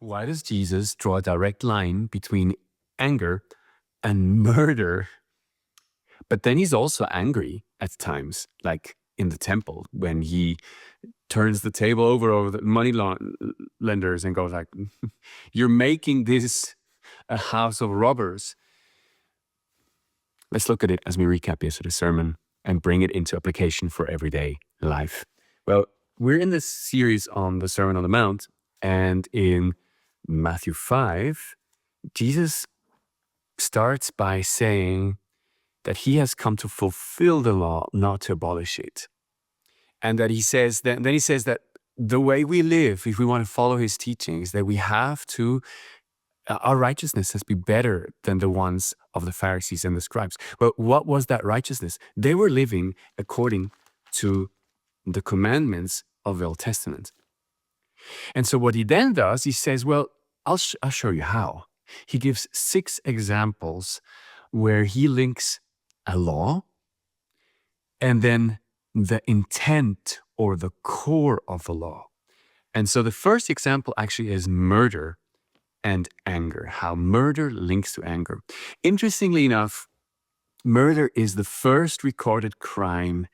Why does Jesus draw a direct line between anger and murder? But then he's also angry at times, like in the temple when he turns the table over the money lenders and goes like, "You're making this a house of robbers." Let's look at it as we recap yesterday's sermon and bring it into application for everyday life. Well, we're in this series on the Sermon on the Mount, and in Matthew 5, Jesus starts by saying that he has come to fulfill the law, not to abolish it. And that he says that, then he says that the way we live, if we want to follow his teachings, that we have to, our righteousness has to be better than the ones of the Pharisees and the scribes. But what was that righteousness? They were living according to the commandments of the Old Testament. And so what he then does, he says, well, I'll show you how. He gives 6 examples where he links a law and then the intent or the core of the law. And so the first example actually is murder and anger, how murder links to anger. Interestingly enough, murder is the first recorded crime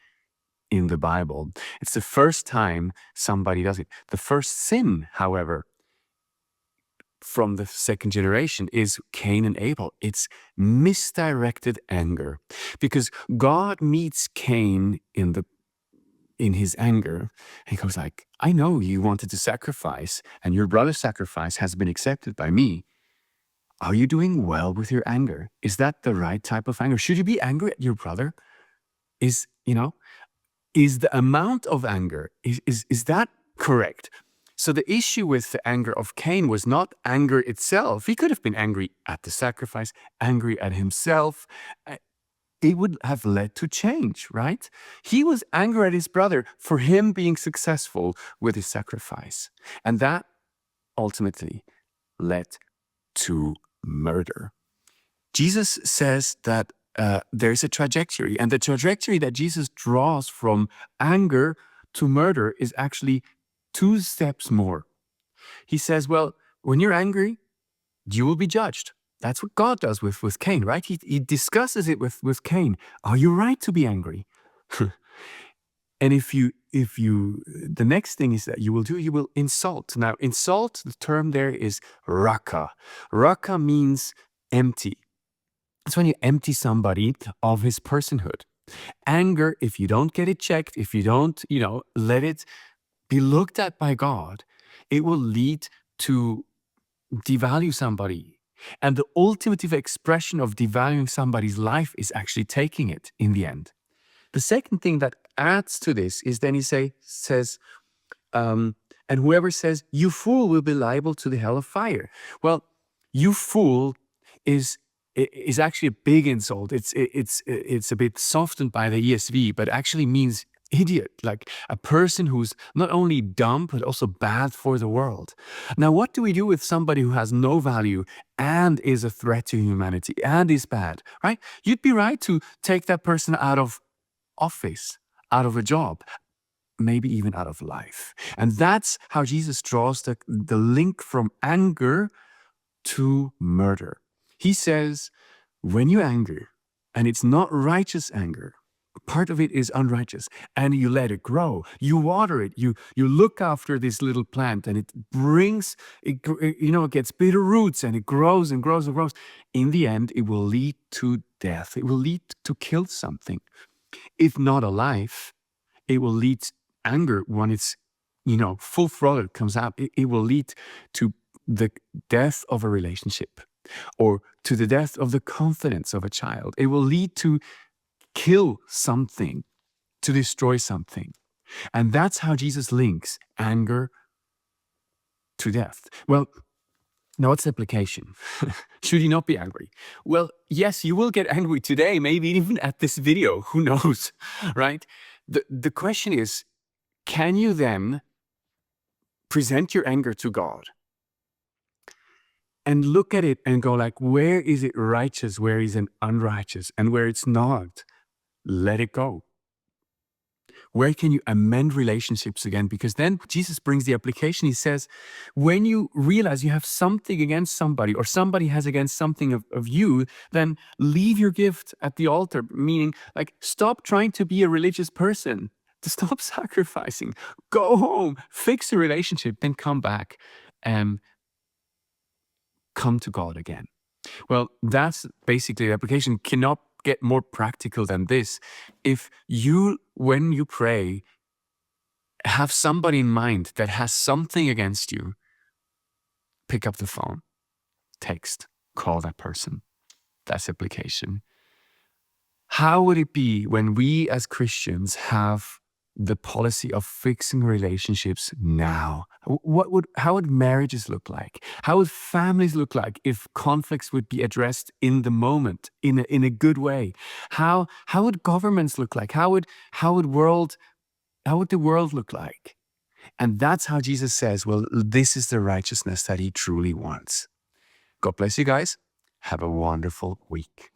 in the Bible. It's the first time somebody does it. The first sin, however, from the second generation is Cain and Abel. It's misdirected anger because God meets Cain in his anger. And he goes like, I know you wanted to sacrifice and your brother's sacrifice has been accepted by me. Are you doing well with your anger? Is that the right type of anger? Should you be angry at your brother? Is the amount of anger, is that correct? So the issue with the anger of Cain was not anger itself. He could have been angry at the sacrifice, angry at himself. It would have led to change, right? He was angry at his brother for him being successful with his sacrifice. And that ultimately led to murder. Jesus says that there's a trajectory, and the trajectory that Jesus draws from anger to murder is actually 2 steps more. He says, well, when you're angry, you will be judged. That's what God does with Cain, right? He discusses it with Cain. Are you right to be angry? And if you, the next thing is that you will insult. Now, insult, the term there is raka. Raka means empty. It's when you empty somebody of his personhood. Anger, if you don't get it checked, if you don't, let it be looked at by God, it will lead to devalue somebody. And the ultimate expression of devaluing somebody's life is actually taking it in the end. The second thing that adds to this is then he says, and whoever says, you fool, will be liable to the hell of fire. Well, you fool is actually a big insult. It's a bit softened by the ESV, but actually means idiot, like a person who's not only dumb, but also bad for the world. Now, what do we do with somebody who has no value and is a threat to humanity and is bad, right? You'd be right to take that person out of office, out of a job, maybe even out of life. And that's how Jesus draws the link from anger to murder. He says, when you anger, and it's not righteous anger, part of it is unrighteous, and you let it grow, you water it, you look after this little plant, and it gets bitter roots, and it grows and grows and grows. In the end, it will lead to death. It will lead to kill something. If not a life, it will lead anger when it's, full throttle comes out. It will lead to the death of a relationship or to the death of the confidence of a child. It will lead to kill something, to destroy something. And that's how Jesus links anger to death. Well, now what's the application? Should you not be angry? Well, yes, you will get angry today, maybe even at this video, who knows, right? The question is, can you then present your anger to God and look at it and go like, where is it righteous, where is it unrighteous, and where it's not, let it go. Where can you amend relationships again? Because then Jesus brings the application. He says, when you realize you have something against somebody or somebody has against something of you, then leave your gift at the altar, meaning like stop trying to be a religious person. To stop sacrificing. Go home, fix the relationship, then come back and come to God again. Well, that's basically the application. Cannot get more practical than this. If you, when you pray, have somebody in mind that has something against you, pick up the phone, text, call that person. That's application. How would it be when we as Christians have the policy of fixing relationships now? How would marriages look like? How would families look like if conflicts would be addressed in the moment, in a good way? How would governments look like? How would the world look like? And that's how Jesus says, well, this is the righteousness that he truly wants. God bless you guys. Have a wonderful week.